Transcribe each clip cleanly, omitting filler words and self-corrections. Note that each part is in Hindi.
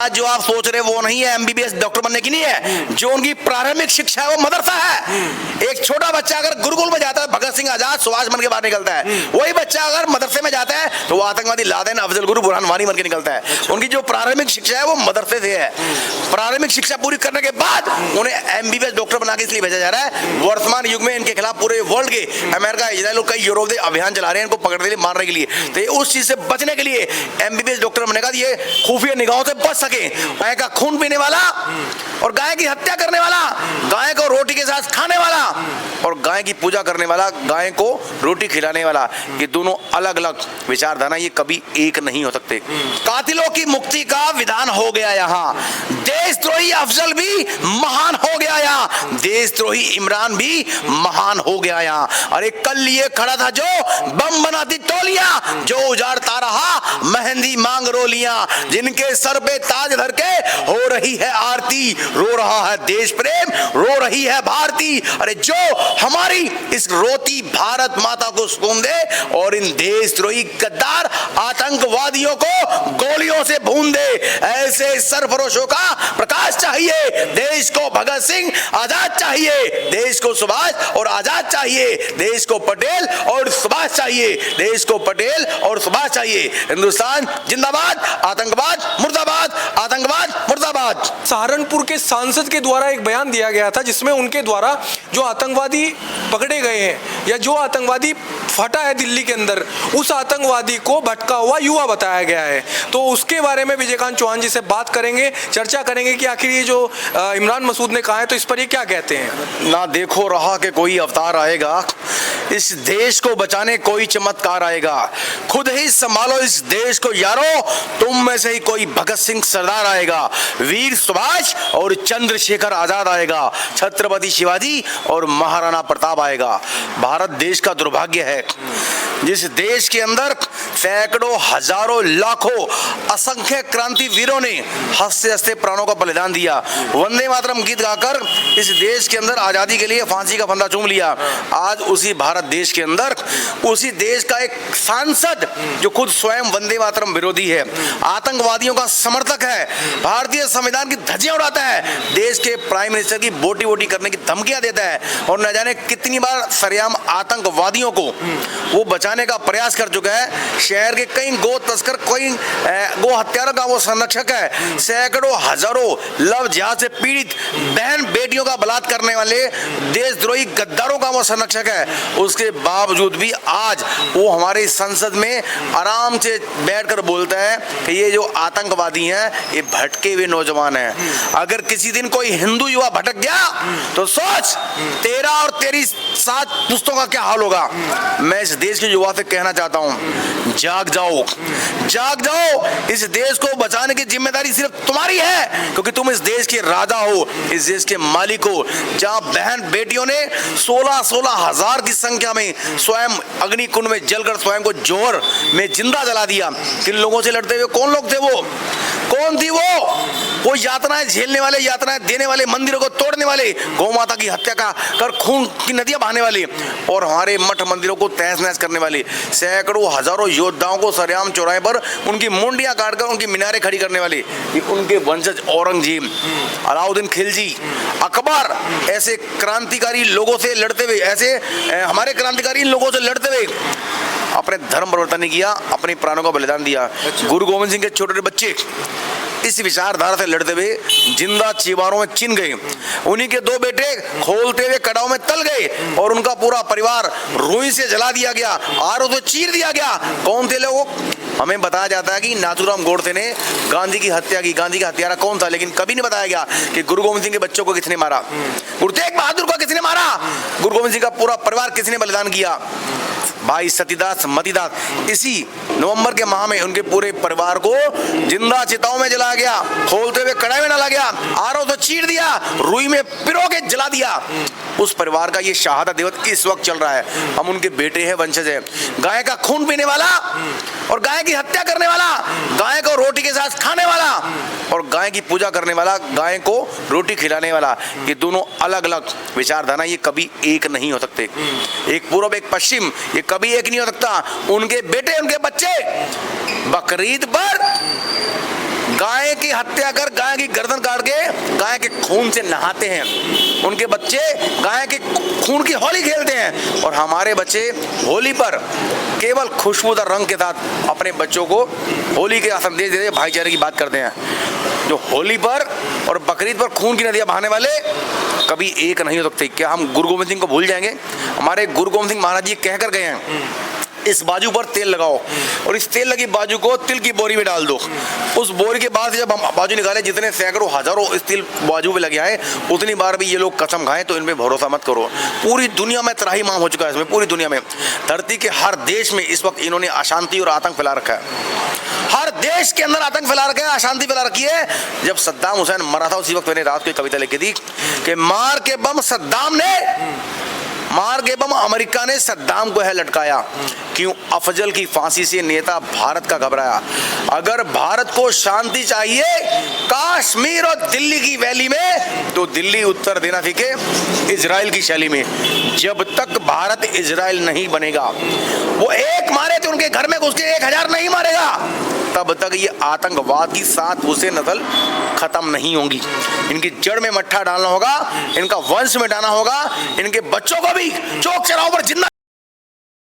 बात जो आप सोच रहे वो नहीं है, एमबीबीएस डॉक्टर बनने की नहीं है। जो उनकी प्रारंभिक शिक्षा है वो मदरसा है। एक छोटा बच्चा अगर गुरुकुल में जाता है, भगत सिंह, आजाद, सुभाष बन के बाहर निकलता है। वही बच्चा अगर मदरसे में जाता है तो वो आतंकवादी लादेन, अफजल गुरु, बुरहान वानी बन के निकलता है। उनकी जो प्रारंभिक शिक्षा है वो मदरसे से है। प्रारंभिक शिक्षा पूरी करने के बाद उन्हें एमबीबीएस डॉक्टर बना के इसलिए भेजा जा रहा है, वर्तमान युग में इनके खिलाफ पूरे वर्ल्ड के अमेरिका, इजराइल, कई यूरोप अभियान चला रहे हैं इनको पकड़ने के लिए, मारने के लिए। तो उस चीज से बचने के लिए एमबीबीएस डॉक्टर बनने का ये खुफिया निगाहों से बच सके। गाय का खून पीने वाला और गाय की हत्या करने वाला, गाय को रोटी के साथ खाने वाला और गाय की पूजा करने वाला, गाय को रोटी खिलाने वाला, ये दोनों अलग अलग विचारधारा, ये कभी एक नहीं हो सकते। कातिलों की मुक्ति का विधान हो गया यहाँ। देशद्रोही अफजल भी महान हो गया यहाँ। देशद्रोही इमरान भी महान हो गया यहाँ। अरे कल लिए खड़ा था जो बम बनाती टोलियां, जो उजाड़ता रहा मेहंदी मांग रोलियां, जिनके सर पे ताज धर के हो रही है आरती, रो रहा है देश प्रेम, रो रही है भारती। अरे जो हमारी इस रोती भारत माता को सुकून दे और इन देशद्रोही गद्दार आतंकवादियों को गोलियों से भून दे, ऐसे सरफरोशों का प्रकाश चाहिए। देश को भगत सिंह आजाद चाहिए, देश को सुभाष और आजाद चाहिए, देश को पटेल और सुभाष चाहिए, देश को पटेल और सुभाष चाहिए। हिंदुस्तान जिंदाबाद, आतंकवाद मुर्दाबाद, आतंकवाद मुर्दाबाद। सहारनपुर के सांसद के द्वारा एक बयान दिया गया था जिसमें उनके द्वारा जो आतंकवादी पकड़े गए हैं या जो आतंकवादी फटा है दिल्ली के अंदर, उस आतंकवादी को भटका हुआ युवा बताया गया है। तो उसके बारे में विजयकांत चौहान जी से बात करेंगे, चर्चा करेंगे कि आखिर ये जो इमरान मसूद ने कहा है तो इस पर ये क्या कहते हैं। ना देखो रहा कि कोई अवतार आएगा, इस देश को बचाने कोई चमत्कार आएगा, खुद ही संभालो इस देश को यारो, तुम में से ही कोई भगत सिंह सरदार आएगा, वीर सुभाष और चंद्रशेखर आजाद आएगा, छत्रपति शिवाजी और महाराणा प्रताप आएगा। भारत देश का दुर्भाग्य है जिस देश के अंदर सैकड़ों, हजारों, लाखों, असंख्य क्रांति वीरों ने हंसते हंसते प्राणों का बलिदान दिया, वंदे मातरम गीत गाकर इस देश के अंदर आजादी के लिए फांसी का फंदा चूम लिया। आज उसी भारत देश के अंदर उसी देश का एक सांसद जो खुद स्वयं वंदे मातरम विरोधी है, आतंकवादियों का समर्थक है, भारतीय संविधान की धज्जियां उड़ाता है, देश के प्राइम मिनिस्टर की बोटी बोटी करने की धमकियां देता है और न जाने कितनी बार सरेआम आतंकवादियों को वो बचाने का प्रयास कर चुका है। शहर के कई गो तस्कर, कई गो हत्यारों का वो संरक्षक है, सैकड़ों, हजारों लव जिहाद से पीड़ित बहन बेटियों का बलात्कार करने वाले देशद्रोही गद्दारों का वो संरक्षक है। उसके बावजूद भी आज वो हमारे संसद में आराम से बैठकर बोलता है कि ये जो आतंकवादी हैं ये भटके हुए नौजवान हैं। अगर किसी दिन कोई हिंदू युवा भटक गया तो सोच तेरा और तेरी 7 पुश्तों का क्या हाल होगा। मैं इस देश के युवा से कहना चाहता हूं, जाग जाओ, जाग जाओ। इस देश को बचाने की जिम्मेदारी सिर्फ तुम्हारी है क्योंकि तुम इस देश के राजा हो, इस देश के मालिक हो। जहां बहन बेटियों ने 16-16 हजार की संख्या में स्वयं अग्निकुंड में जलकर स्वयं को जोहर में जिंदा जला दिया। किन लोगों से लड़ते हुए, कौन लोग थे वो, कौन थी वो यातनाएं झेलने वाले, यातनाएं देने वाले, मंदिरों को तोड़ने वाले, गौ माता की हत्या का कर खून की नदियां बहाने वाले और हमारे मठ मंदिरों को तहस नहस करने वाले सैकड़ों, हजारों योद्धाओं को सरेआम चौराहे पर उनकी मुंडियां काटकर उनकी मीनारें खड़ी करने वाले ये उनके वंशज औरंगजेब, अलाउद्दीन खिलजी, अकबर, ऐसे क्रांतिकारी लोगों से लड़ते हुए, ऐसे हमारे क्रांतिकारी लोगों से लड़ते हुए अपने धर्म परिवर्तन नहीं किया, अपने प्राणों का बलिदान दिया। गुरु गोविंद सिंह के छोटे छोटे बच्चे इस विचारधारा से लड़ते हुए जिंदा चीवारों में चिन गए। उन्हीं के 2 बेटे खोलते हुए कड़ाव में तल गए और उनका पूरा परिवार रुई से जला दिया गया, आरों से चीर दिया गया। कौन थे लोग? हमें बताया जाता है कि नाथूराम गोडसे ने गांधी की हत्या की। गांधी का हत्यारा कौन था? लेकिन कभी नहीं बताया गया कि गुरु गोविंद सिंह के बच्चों को किसने मारा, गुरु तेग बहादुर को किसने मारा, गुरु गोविंद सिंह का पूरा परिवार किसने बलिदान किया। भाई सतीदास, मतीदास, इसी नवंबर के माह में उनके पूरे परिवार को जिंदा चिताओं में जलाया गया, खोलते हुए कड़ाई में डाला गया, आरों से चीर दिया, रुई में पिरो के जला दिया। उस परिवार का ये शहादत दिवस इस वक्त चल रहा है। हम उनके बेटे हैं, वंशज हैं। गाय का खून पीने वाला और गाय की हत्या करने वाला, गाय को रोटी के साथ खाने वाला और गाय की पूजा करने वाला, गाय को रोटी खिलाने वाला, ये दोनों अलग अलग विचारधारा, ये कभी एक नहीं हो सकते। एक पूर्व एक पश्चिम, ये कभी एक नहीं हो सकता। उनके बेटे, उनके बच्चे बकरीद पर गाय की हत्या कर गाय की गर्दन काट के गाय के खून से नहाते हैं। उनके बच्चे गाय के खून की होली खेलते हैं और हमारे बच्चे होली पर केवल खुशबूदार रंग के साथ अपने बच्चों को होली के संदेश देते, भाईचारे की बात करते हैं। जो होली पर और बकरीद पर खून की नदियां बहाने वाले कभी एक नहीं हो सकते। क्या हम गुरु गोविंद सिंह को भूल जाएंगे? हमारे गुरु गोविंद सिंह महाराज जी कह कर गए हैं, इस बाजू पर तेल लगाओ और इस तेल लगी बाजू को तिल की बोरी में डाल दो। उस बोरी के बाद जब हम बाजू निकाले, जितने सैकड़ों हजारों इस तिल बाजू में लगे आए, उतनी बार भी ये लोग कसम खाएं तो इनमें भरोसा मत करो। पूरी दुनिया में त्राहिमाम हो चुका है इसमें, पूरी दुनिया में, धरती के हर देश में इस वक्त इन्होंने अशांति और आतंक फैला रखा है। हर देश के अंदर आतंक फैला रखा है, अशांति फैला रखी है। जब सद्दाम हुसैन मरा था उसी वक्त मैंने रात को कविता लिखी थी कि मार के बम सद्दाम ने, मार के बम अमेरिका ने सद्दाम को है लटकाया। क्यों? अफजल की फांसी से नेता भारत का घबराया। अगर भारत को शांति चाहिए कश्मीर और दिल्ली की वैली में, तो दिल्ली उत्तर देना सीखे इजराइल की शैली में। जब तक भारत इजराइल नहीं बनेगा, वो एक मारे तो उनके घर में घुस के 1000 नहीं मारेगा, तब तक ये आतंकवाद की 7 भूसे नस्ल खत्म नहीं होंगी। इनकी जड़ में मट्ठा डालना होगा, इनका वंश मिटाना होगा, इनके बच्चों को भी चौक चौराहों पर जिंदा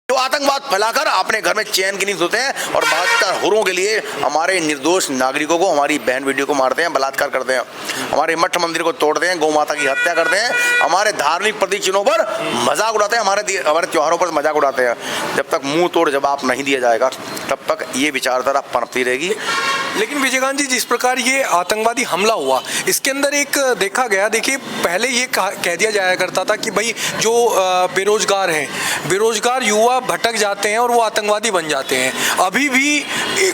जो आतंकवाद फैलाकर अपने घर में चैन की नींद सोते हैं और 72 हुरों के लिए हमारे निर्दोष नागरिकों को, हमारी बहन बेटियों को मारते हैं, बलात्कार करते हैं, हमारे मठ मंदिर को तोड़ते हैं, गौ माता की हत्या करते हैं, हमारे धार्मिक प्रतीक चिन्हों पर मजाक उड़ाते हैं, हमारे त्योहारों पर मजाक उड़ाते हैं। जब तक मुंह तोड़ जवाब नहीं दिया जाएगा तब तक ये विचारधारा पनपती रहेगी। लेकिन विजयकांत जी, जिस प्रकार ये आतंकवादी हमला हुआ, इसके अंदर एक देखा गया, देखिए पहले ये कह दिया जाया करता था कि भाई जो बेरोजगार हैं, बेरोजगार युवा भटक जाते हैं और वो आतंकवादी बन जाते हैं। अभी भी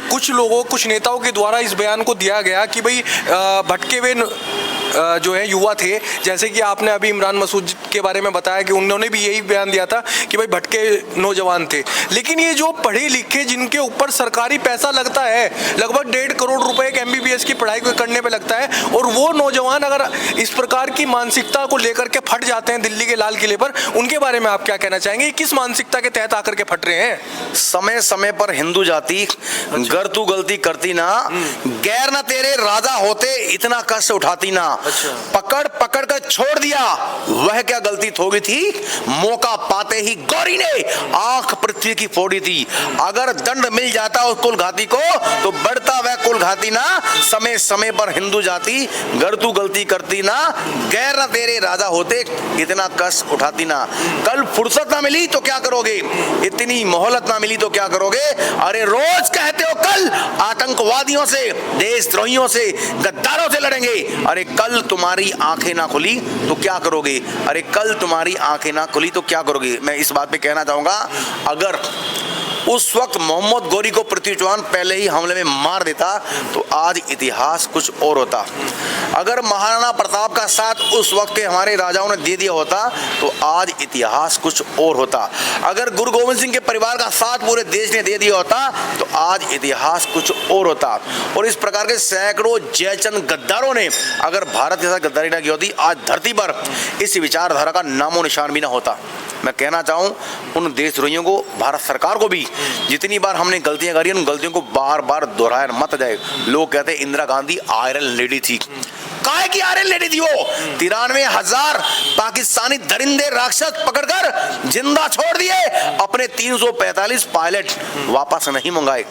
कुछ लोगों, कुछ नेताओं के द्वारा इस बयान को दिया गया कि भाई भटके हुए जो है युवा थे, जैसे कि आपने अभी इमरान मसूद के बारे में बताया कि उन्होंने भी यही बयान दिया था कि भाई भटके नौजवान थे। लेकिन ये जो पढ़े लिखे, जिनके ऊपर सरकारी पैसा लगता है, लगभग 1.5 करोड़ रुपए एक MBBS की पढ़ाई करने पे लगता है, और वो नौजवान अगर इस प्रकार की मानसिकता को लेकर के फट जाते हैं दिल्ली के लाल किले पर, उनके बारे में आप क्या कहना चाहेंगे? किस मानसिकता के तहत आकर के फट रहे हैं? समय समय पर हिंदू जाति गर तू गलती करती ना, गैर ना तेरे राजा होते इतना कष्ट उठाती ना। पकड़ पकड़ कर छोड़ दिया, वह क्या गलती थोड़ी थी, मौका पाते ही गौरी ने आंख पृथ्वी की फोड़ी थी। अगर दंड मिल जाता उस कुलघाती को तो बढ़ता वह कुलघाती ना। समय समय पर हिंदू जाति गर तू गलती करती ना, गैर ना तेरे राजा होते इतना कष्ट उठाती ना। कल फुर्सत ना मिली तो क्या करोगे, इतनी मोहलत ना मिली तो क्या करोगे? अरे रोज कहते हो कल आतंकवादियों से, देशद्रोहियों से, गद्दारों से लड़ेंगे। अरे कल तुम्हारी आंखें ना खुली तो क्या करोगे? अरे कल तुम्हारी आंखें ना खुली तो क्या करोगे? मैं इस बात पे कहना चाहूंगा, अगर उस वक्त मोहम्मद गौरी को पृथ्वी चौहान पहले ही हमले में मार देता तो आज इतिहास कुछ और होता। अगर महाराणा प्रताप का साथ उस वक्त के हमारे राजाओं ने दे दिया होता तो आज इतिहास कुछ और होता। अगर गुरु गोविंद सिंह के परिवार का साथ पूरे देश ने दे दिया होता तो आज इतिहास कुछ और होता। और इस प्रकार के सैकड़ों जयचंद गद्दारों ने अगर भारत के साथ गद्दारी ना की होती, आज धरती पर इस विचारधारा का नामो निशान भी ना होता। मैं कहना चाहूँ उन देशद्रोहियों को, भारत सरकार को भी, जितनी बार हमने गलतियां करी उन गलतियों को बार बार दोहराया मत जाए। लोग कहते हैं इंदिरा गांधी आयरन लेडी थी, काहे की आयरन लेडी थी वो? 93,000 पाकिस्तानी दरिंदे राक्षस पकड़कर जिंदा छोड़ दिए, अपने 345 पायलट वापस नहीं मंगाए।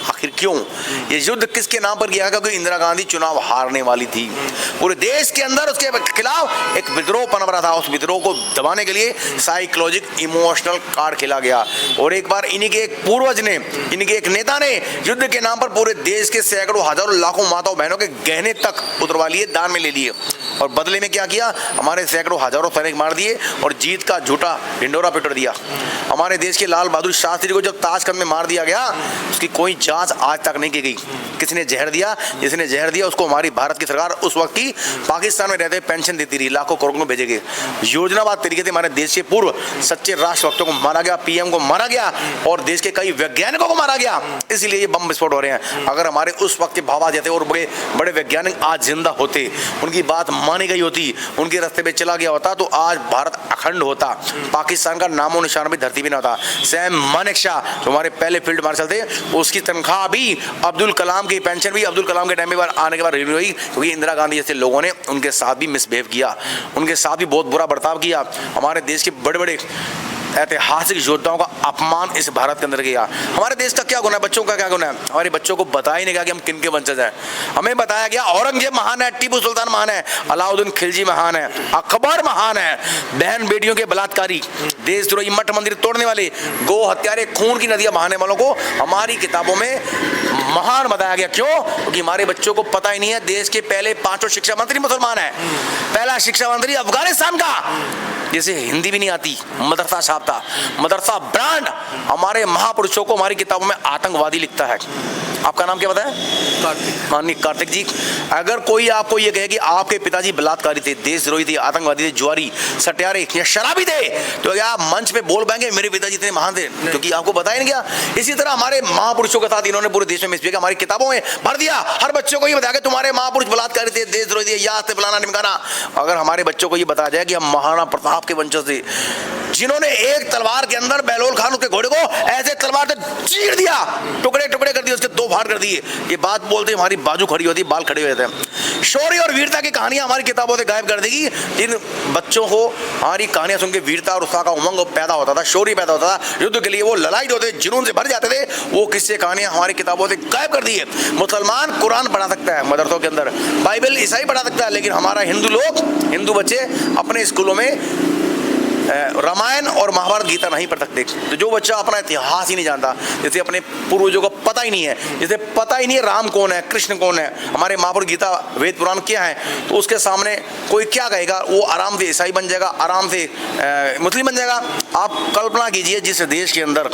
आखिर क्यों? ये युद्ध किसके नाम पर किया? क्योंकि इंदिरा गांधी चुनाव हारने वाली थी। पूरे देश के अंदर उसके खिलाफ एक विद्रोह पनप रहा था। उस विद्रोह को दबाने के लिए साइकोलॉजिक इमोशनल कार्ड खेला गया। और एक बार इन्हीं के एक पूर्वज ने, इनके एक नेता ने युद्ध के नाम पर पूरे देश के सैकड़ों हजारों लाखों माताओं बहनों के गहने तक उतरवा लिए, दान में ले लिए। और बदले में क्या किया? हमारे सैकड़ों हजारों सैनिक मार दिए और जीत का झूठा ढिंडोरा पिटवा दिया। हमारे देश के लाल बहादुर शास्त्री को जब ताशकंद में मार दिया गया, उसकी कोई जांच आज तक नहीं की गई। किसने जहर दिया? जिसने जहर दिया उसको हमारी भारत की सरकार उस वक्त की पाकिस्तान में रहते पेंशन देती रही, लाखों करोड़ों को भेजे गए। योजनाबद्ध तरीके से हमारे देश के पूर्व सच्चे राष्ट्रभक्तों को मारा गया, PM को मारा गया और देश के कई वैज्ञानिकों को मारा गया। इसलिए ये बम विस्फोट हो रहे हैं। अगर हमारे उस वक्त के भाभा जैसे और बड़े बड़े वैज्ञानिक आज जिंदा होते, उनकी बात मानी गई होती, उनके रास्ते पे चला गया होता, तो आज भारत अखंड होता, पाकिस्तान का नामो निशान भी धरती पे न होता। सैम मानेकशॉ जो हमारे पहले फील्ड मार्शल थे, उसकी तनख्वाह तनख्वाह भी, अब्दुल कलाम की पेंशन भी अब्दुल कलाम के टाइम में आने के बाद रिन्यू हुई, क्योंकि इंदिरा गांधी जैसे लोगों ने उनके साथ भी मिसबिहेव किया, उनके साथ भी बहुत बुरा बर्ताव किया। हमारे देश के बड़े बड़े ऐतिहासिक योद्धाओं का अपमान इस भारत के अंदर किया। हमारे देश का क्या गुनाह है, बच्चों का क्या गुनाह है? हमारे बच्चों को बताया ही नहीं गया कि हम किन के वंशज हैं। हमें बताया गया औरंगजेब महान है, टीपू सुल्तान महान है, अलाउद्दीन खिलजी महान है, अकबर महान है, बहन बेटियों के बलात्कारी, देशद्रोही, मठ मंदिर तोड़ने वाले, गो हत्यारे, खून की नदियां बहाने वालों को हमारी किताबों में महान बताया गया। क्यों? क्योंकि हमारे बच्चों को पता ही नहीं है देश के पहले 5 शिक्षा मंत्री मुसलमान है। पहला शिक्षा मंत्री अफगानिस्तान का, जैसे हिंदी भी नहीं आती, मदरसा छापता, मदरसा ब्रांड। हमारे महापुरुषों को हमारी किताबों में आतंकवादी लिखता है। आपका नाम क्या बताया? कार्तिक। माननीय कार्तिक जी, अगर कोई आपको ये कहे कि आपके पिताजी बलात्कारी थे, देशद्रोही थे, आतंकवादी थे, जुआरी, सट्यारे या शराबी थे, तो क्या आप मंच पे बोल पाएंगे मेरे पिताजी इतने महान थे? क्योंकि आपको बताया नहीं गया। इसी तरह हमारे महापुरुषों के साथ इन्होंने पूरे देश में मिसबिहेव किया, हमारी किताबों में भर दिया। हर बच्चों को ये बताया कि तुम्हारे महापुरुष बलात्कारी थे, देशद्रोही थे, याद थे, फलाना ढिमकाना। अगर हमारे बच्चों को ये बताया जाए कि हम महाराणा प्रताप के वंशज थे, जिन्होंने एक तलवार के अंदर बहलोल खान उसके घोड़े को ऐसे तलवार से चीर दिया, टुकड़े टुकड़े कर दिए, उसके 2 भाग कर दिए, ये बात बोलते हमारी बाजू खड़ी होती, बाल खड़े हो जाते हैं। शौर्य और वीरता की कहानियां हमारी किताबों से गायब कर देगी। जिन बच्चों को हमारी कहानियां सुन के वीरता और उत्साह का उमंग पैदा होता था, शौर्य पैदा होता था, युद्ध के लिए वो ललायत होते, जुनून से भर जाते थे, वो किस्से कहानियां हमारी किताबों से गायब कर दी है। मुसलमान कुरान पढ़ा सकता है मदरसों के अंदर, बाइबल ईसाई पढ़ा सकता है, लेकिन हमारा हिंदू बच्चे अपने स्कूलों में रामायण और महाभारत गीता नहीं पढ़ सकते। तो जो बच्चा अपना इतिहास ही नहीं जानता, जैसे अपने पूर्वजों को पता ही नहीं है, जैसे पता ही नहीं है राम कौन है, कृष्ण कौन है, हमारे महाभारत गीता वेद पुराण क्या है, तो उसके सामने कोई क्या कहेगा? वो आराम से ईसाई बन जाएगा, आराम से मुस्लिम बन जाएगा। आप कल्पना कीजिए, जिस देश के अंदर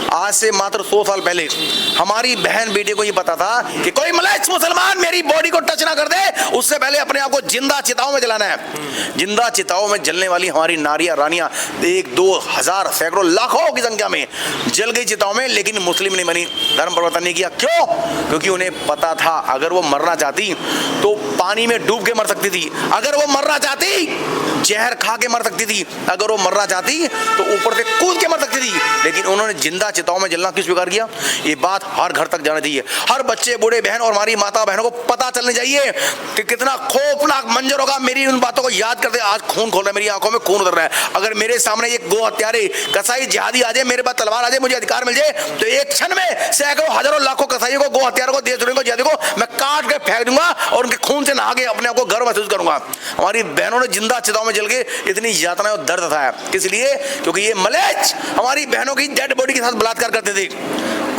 आज से मात्र 100 साल पहले हमारी बहन बेटे को ये पता था कि कोई मलेच्छ मुसलमान मेरी बॉडी को टच ना कर दे, उससे पहले अपने आप को जिंदा चिताओं में जलाना है। जिंदा चिताओं में जलने वाली हमारी नारियां, रानियां 1, 2 हजार, सैकड़ों, लाखों की संख्या में जल गई चिताओं में, लेकिन मुस्लिम नहीं बनी, धर्म परिवर्तन नहीं किया। क्यों? क्योंकि उन्हें पता था अगर वो मरना चाहती तो पानी में डूब के मर सकती थी, अगर वो मरना चाहती जहर खा के मर सकती थी, अगर वो मरना चाहती तो ऊपर से कूद के मर सकती थी, लेकिन उन्होंने जिंदा चिताओं में जलना क्यों स्वीकार किया? ये बात हर घर तक जाना चाहिए, हर बच्चे, बूढ़े, बहन और हमारी माता बहनों को पता चलनी चाहिए कि कितना खौफनाक मंजर होगा। मेरी उन बातों को याद करते आज खून खोल रहा है, मेरी आंखों में खून उतर रहा है। अगर मेरे सामने एक गो हत्यारे, कसाई, जिहादी आ जाए, मेरे पास तलवार आ जाए, मुझे अधिकार मिल जाए, तो एक क्षण में सैकड़ों, हजारों, लाखों कसाईयों को, गो हत्यारों को, देशद्रोहियों को, जिहादी को मैं काट के फेंक दूंगा और उनके खून से नहा के अपने आप को गर्व महसूस करूंगा। हमारी बहनों ने जिंदा चिताओं में जल के इतनी यातना और दर्द था, किस लिए? क्योंकि ये मलेच्छ हमारी बहनों की डेड बॉडी के साथ बलात्कार करते थे,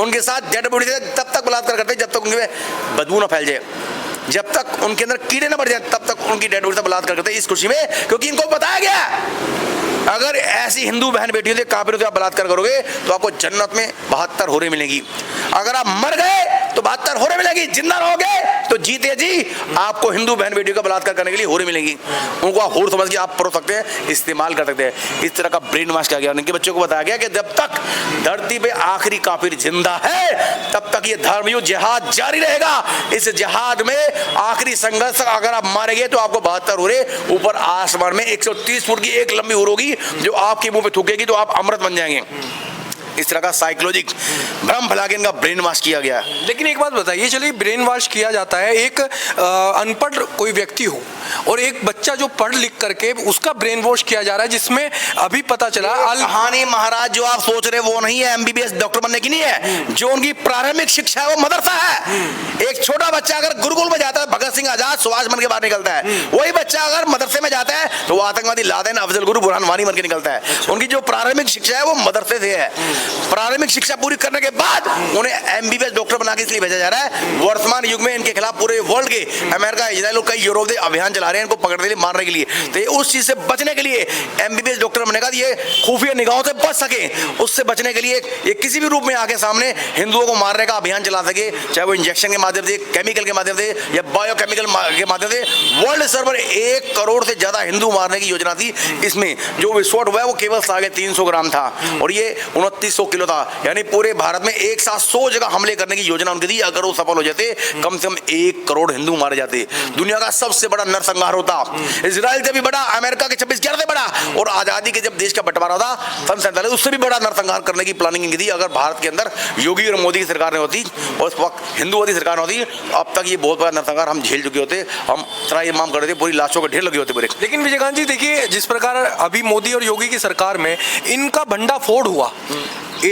उनके साथ डेड बॉडी से तब तक बलात्कार करते जब तक उनके बदबू ना फैल जाए, जब तक उनके अंदर कीड़े ना बढ़ जाए, तब तक उनकी डेड बॉडी से बलात्कार करते इस खुशी में, क्योंकि इनको बताया गया अगर ऐसी हिंदू बहन बेटियों से, काफिरों से आप बलात्कार करोगे तो आपको जन्नत में 72 होरें मिलेगी। अगर आप मर गए तो 72 होरें मिलेगी, जिंदा रहोगे तो जीते जी आपको हिंदू बहन बेटियों का बलात्कार करने के लिए होरें मिलेंगी। उनको आप होर समझ के आप परोस सकते हैं, इस्तेमाल कर सकते हैं। इस तरह का ब्रेन वॉश किया गया, उनके बच्चों को बताया गया कि जब तक धरती पे आखिरी काफिर जिंदा है तब तक ये धर्मयुद्ध जिहाद जारी रहेगा। इस जिहाद में आखिरी संघर्ष अगर आप मारे गए तो आपको 72 होरें ऊपर आसमान में 130 फुट की एक लंबी होर होगी जो आपके मुंह पे थूकेगी तो आप अमृत बन जाएंगे। इस तरह का साइकोलॉजिक भ्रम फैला के इनका ब्रेन वॉश किया गया। लेकिन एक बात बताइए, चलिए ब्रेन वॉश किया जाता है, एक अनपढ़ कोई व्यक्ति हो और एक बच्चा जो पढ़ लिख करके उसका ब्रेन वॉश किया जा रहा है, जिसमें अभी पता चला कहानी महाराज जो आप सोच रहे वो नहीं है, एमबीबीएस डॉक्टर बनने की नहीं है। जो उनकी प्रारंभिक शिक्षा है वो मदरसा है। एक छोटा बच्चा अगर गुरुकुल में जाता है, भगत सिंह आजाद, सुभाष बन के बाहर निकलता है। वही बच्चा अगर मदरसे में जाता है तो वो आतंकवादी लादेन, अफजल गुरु, बुरहान वानी बन के निकलता है। उनकी जो प्रारंभिक शिक्षा है वो मदरसे से है। प्रारंभिक शिक्षा पूरी करने के बाद उन्हें एमबीबीएस डॉक्टर बना के इसलिए भेजा जा रहा है। वर्तमान युग में इनके खिलाफ पूरे वर्ल्ड के अमेरिका, इजराइल, कई यूरोप अभियान चला रहे हैं इनको पकड़ने के लिए, मारने के लिए। तो उस चीज से बचने के लिए एमबीबीएस डॉक्टर बनने का, ये खुफिया निगाहों से बच सके, उससे बचने के लिए ये किसी भी रूप में आके सामने हिंदुओं को मारने का अभियान चला सके, चाहे वो इंजेक्शन के माध्यम से, केमिकल के माध्यम से या बायोकेमिकल के माध्यम से। वर्ल्ड स्तर पर 1 करोड़ से ज्यादा हिंदू मारने की योजना थी। इसमें जो विस्फोट हुआ है वो केवल 350 ग्राम था और ये 29 2100 किलो था, यानी पूरे भारत में एक साथ 100 जगह हमले करने की योजना उनकी थी। अगर वो सफल हो जाते कम से कम 1 करोड़ हिंदू मारे जाते, दुनिया का सबसे बड़ा नरसंहार होता। इजराइल से भी बड़ा, अमेरिका के 26/11 से बड़ा, और आजादी के जब देश का बंटवारा था सन 47 उससे भी बड़ा नरसंहार करने की प्लानिंग इनकी थी। अगर भारत के अंदर योगी और मोदी की सरकार ने होती और उस वक्त हिंदूवादी सरकार ने होती, अब तक ये बहुत बड़ा नरसंहार हम झेल चुके होते, हम त्राही माम कर रहे थे, पूरी लाशों के ढेर लगे होते पूरे। लेकिन विजयकांत जी देखिए, जिस प्रकार अभी मोदी और योगी की सरकार में इनका भंडाफोड़ हुआ,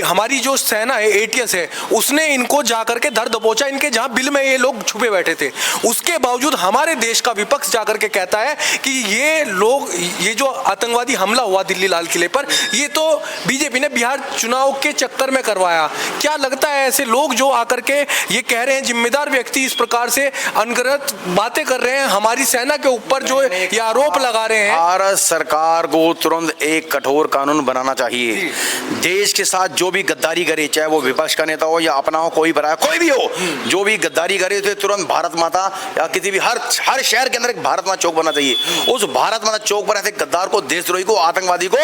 हमारी जो सेना है एटीएस है उसने इनको जाकर के धर दबोचा, इनके जहां बिल में ये लोग छुपे बैठे थे। उसके बावजूद हमारे देश का विपक्ष जाकर के कहता है कि ये लोग, ये जो आतंकवादी हमला हुआ दिल्ली लाल किले पर, ये तो बीजेपी ने बिहार चुनाव के चक्कर में करवाया। क्या लगता है ऐसे लोग जो आकर के ये कह रहे हैं, जिम्मेदार व्यक्ति इस प्रकार से अनगढ़ बातें कर रहे हैं, हमारी सेना के ऊपर जो ये आरोप लगा रहे हैं? भारत सरकार को तुरंत एक कठोर कानून बनाना चाहिए। देश के साथ जो भी गद्दारी करे, चाहे वो विपक्ष का नेता हो या अपना हो, कोई बड़ा कोई भी हो, जो भी गद्दारी करे तो तुरंत भारत माता या किसी भी हर शहर के अंदर एक भारत माता चौक बनना चाहिए। उस भारत माता चौक पर ऐसे गद्दार को, देशद्रोही को, आतंकवादी को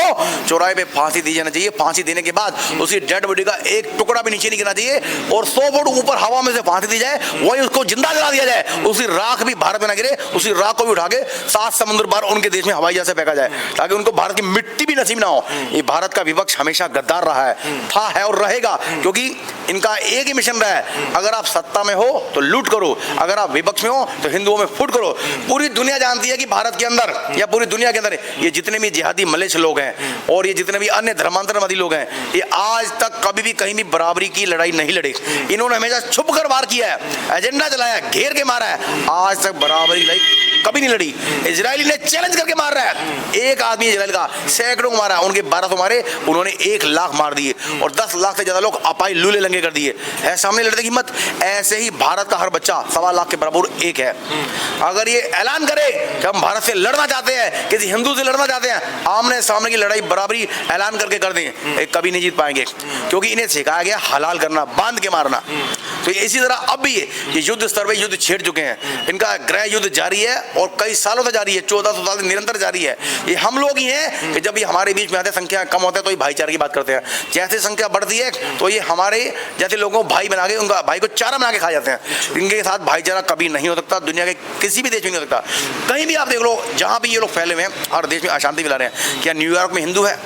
चौराहे पे फांसी दी जाना चाहिए। फांसी देने के बाद उसकी डेड बॉडी का एक टुकड़ा भी नीचे नहीं गिरना चाहिए और 100 फुट ऊपर हवा में से फांसी दी जाए, वही उसको जिंदा जला दिया जाए, उसकी राख भी भारत में ना गिरे, उसी राख को भी उठा के 7 समुद्र पार उनके देश में हवाई जहाज से फेंका जाए, ताकि उनको भारत की मिट्टी भी नसीब ना हो। ये भारत का विपक्ष हमेशा गद्दार रहा है और रहेगा, क्योंकि इनका एक ही मिशन रहा है, अगर आप सत्ता में हो तो लूट करो, अगर आप विपक्ष में हो तो हिंदुओं में फूट करो। पूरी दुनिया जानती है कि भारत के अंदर या पूरी दुनिया के अंदर ये जितने भी जिहादी मलेच्छ लोग हैं और ये जितने भी अन्य धर्मांतरवादी लोग हैं, ये आज तक कभी भी कहीं भी बराबरी की लड़ाई नहीं लड़े। इन्होंने हमेशा छुप कर वार किया है, एजेंडा चलाया, घेर के मारा है, आज तक बराबरी लड़ाई कभी नहीं लड़ी। इजरायली ने चैलेंज करके मार रहा है, एक आदमी इजराइल का सैकड़ों को मारा, उनके 1200 मारे, उन्होंने 1 लाख मार दिए और 10 लाख से ज्यादा लोग अपाई लूले लंगे कर दिए है। सामने लड़ने की हिम्मत, ऐसे ही भारत का हर बच्चा 1.25 लाख के बराबर एक है। अगर ये ऐलान करे कि हम भारत से लड़ना चाहते हैं, किसी हिंदू से लड़ना चाहते हैं, आमने सामने की लड़ाई बराबरी ऐलान करके कर दें, एक कभी नहीं जीत पाएंगे, क्योंकि इन्हें सिखाया गया हलाल करना, बांध के मारना। तो इसी तरह अब भी ये युद्ध स्तर पर युद्ध छेड़ चुके हैं, इनका गृह युद्ध जारी है और कई सालों से जारी है, 1400 साल से निरंतर जारी है। ये हम लोग ही हैं कि जब ये हमारे बीच में आते, संख्या कम होता है तो ये भाईचारे की बात करते हैं, जैसे संख्या बढ़ती है तो ये हमारे जैसे लोगों को भाई बना के, उनका भाई को चारा बना के खा जाते हैं। इनके साथ भाईचारा कभी नहीं हो सकता, दुनिया के किसी भी देश में नहीं हो सकता। कहीं भी आप देख लो, जहाँ भी ये लोग फैले हुए हैं, हर देश में अशांति फैला रहे हैं। क्या न्यूयॉर्क में हिंदू है?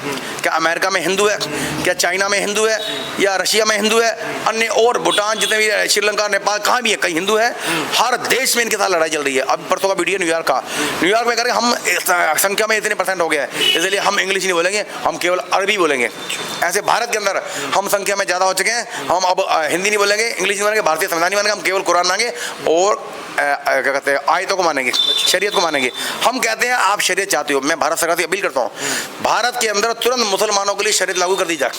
क्या अमेरिका में हिंदू है? क्या चाइना में हिंदू है? या रशिया में हिंदू है? अन्य और भूटान, जितने भी श्रीलंका, नेपाल, कहाँ भी है, कहीं हिंदू है। हर देश में इनके साथ लड़ाई चल रही है। अब परसों का वीडियो न्यूयॉर्क का, न्यूयॉर्क में करके हम संख्या में इतने % हो गया है, इसलिए हम इंग्लिश नहीं बोलेंगे, हम केवल अरबी बोलेंगे। ऐसे भारत के अंदर हम संख्या में ज़्यादा हो चुके हैं, हम अब हिंदी नहीं बोलेंगे, इंग्लिश नहीं बोलेंगे, भारतीय संविधान नहीं मानेंगे, हम केवल कुरान मानेंगे और क्या कहते हैं, आयतों को मानेंगे, शरीयत को मानेंगे। हम कहते हैं आप शरीयत चाहते हो, मैं भारत सरकार से अपील करता हूँ, भारत के अंदर तुरंत मुसलमानों के लिए शरीयत लागू कर दी जाए।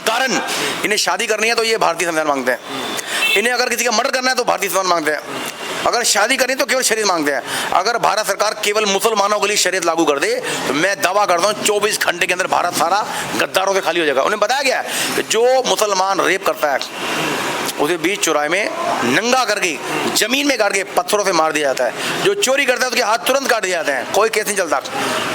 कारण इन्हें शादी करनी है तो ये भारतीय संविधान मांगते हैं, इन्हें अगर किसी का मर्डर करना है तो भारतीय संविधान मांगते हैं, अगर शादी करनी तो केवल शरीयत मांगते हैं। अगर भारत सरकार केवल मुसलमानों के लिए शरीयत लागू कर दे तो मैं दावा करता हूँ 24 घंटे के अंदर भारत सारा गद्दारों से खाली हो जाएगा। उन्हें बताया गया है कि जो मुसलमान रेप करता है उसे बीच चौराहे में नंगा करके, जमीन में गाड़ के पत्थरों से मार दिया जाता है। जो चोरी करता है उसके हाथ तुरंत काट दिए जाते हैं, कोई केस नहीं चलता।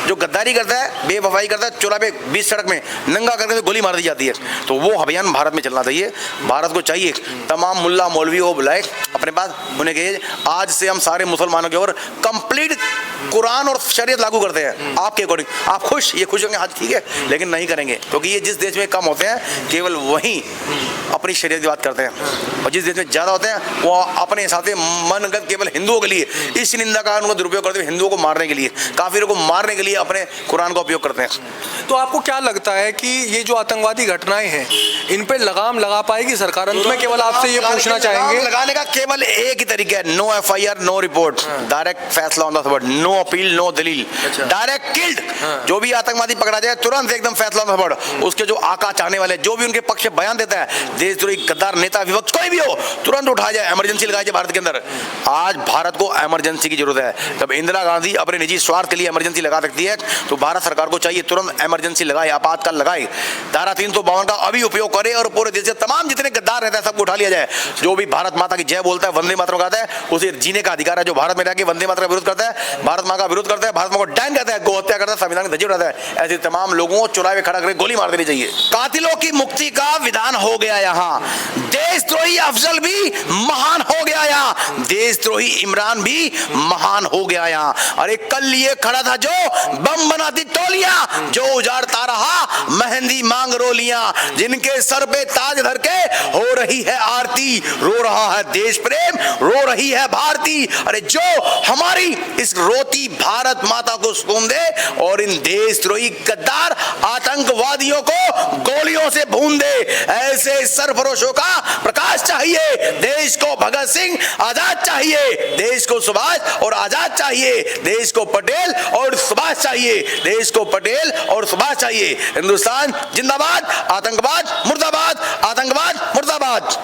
जो गद्दारी करता है, बेवफाई करता है, चौराहे पे बीच सड़क में नंगा करके गोली मार दी जाती है। तो वो अभियान भारत में चलना चाहिए। भारत को चाहिए तमाम मुल्ला मौलवी को बुलाए अपने पास, उन्हें कहिए आज से हम सारे मुसलमानों के ओर कंप्लीट कुरान और शरीयत लागू करते हैं आपके अकॉर्डिंग। आप खुश, ये खुश होंगे, हाँ ठीक है, लेकिन नहीं करेंगे, क्योंकि ये जिस देश में कम होते हैं केवल वहीं अपनी शरीयत की बात करते हैं, और जिस देश में ज़्यादा होते हैं वो अपने हिसाब से मनगत केवल हिंदुओं के लिए इस निंदा का उनको दुरुपयोग करते हैं, हिंदुओं को मारने के लिए, काफिरों को मारने के लिए अपने कुरान का उपयोग करते हैं। तो आपको क्या लगता है कि ये जो आतंकवादी घटनाएं हैं, इन पे लगाम लगा पाएगी सरकार? अंत में केवल आपसे ये पूछना चाहेंगे, लगाने का केवल एक ही तरीका है, no FIR, no report, direct फैसला on the spot, no appeal, no दलील, डायरेक्ट किल्ड। जो भी आतंकवादी पकड़ा जाए तुरंत एकदम फैसला ऑन द स्पॉट। उसके जो आका चाहने वाले, जो भी उनके पक्ष बयान देता है, देशद्रोही गद्दार नेता विपक्ष कोई भी हो तुरंत उठाया जाए, इमरजेंसी लगाई जाए भारत के अंदर। आज भारत को इमरजेंसी की जरूरत है। जब इंदिरा गांधी अपने निजी स्वार्थ के लिए इमरजेंसी लगा सकती है तो भारत सरकार को चाहिए तुरंत इमरजेंसी लगाए, आपातकाल लगाए, धारा 352 का अभी उपयोग करे और पूरे देश से तमाम जितने गद्दार रहते हैं सबको उठा लिया जाए। जो भी भारत माता की जय बोलता है, वंदे मातरम गाता है, उसे जीने का अधिकार है। जो भारत में रह के वंदे मातरम का विरोध करता है, भारत माँ का विरोध करता है, भारत माँ को डैन कहता है, गौ हत्या करता है, संविधान की धज्जी उड़ाता है, ऐसे तमाम लोगों को चुराए में खड़ा करके गोली मार देनी चाहिए। कातिलों की मुक्ति का विधान हो गया यहाँ, देशद्रोही अफजल भी महान हो गया यहाँ, देशद्रोही इमरान भी महान हो गया यहाँ। अरे कल लिए खड़ा था जो बम बनाती टोलियां, जो उजाड़ता रहा मेहंदी मांग रोलियां, जिनके सर पे ताज धर के हो रही है आरती, रो रहा है देश प्रेम, रो रही है भारती। अरे जो हमारी इस रोती भारत माता को सुकून दे और इन देशद्रोही गद्दार आतंकवादियों को गोलियों से भून दे, ऐसे सरफरोशों का प्रकाश चाहिए। देश को भगत सिंह आजाद चाहिए, देश को सुभाष और आजाद चाहिए, देश को पटेल और सुभाष चाहिए, देश को पटेल और सुभाष चाहिए। हिंदुस्तान जिंदाबाद, आतंकवाद मुर्दाबाद, आतंकवाद मुर्दाबाद।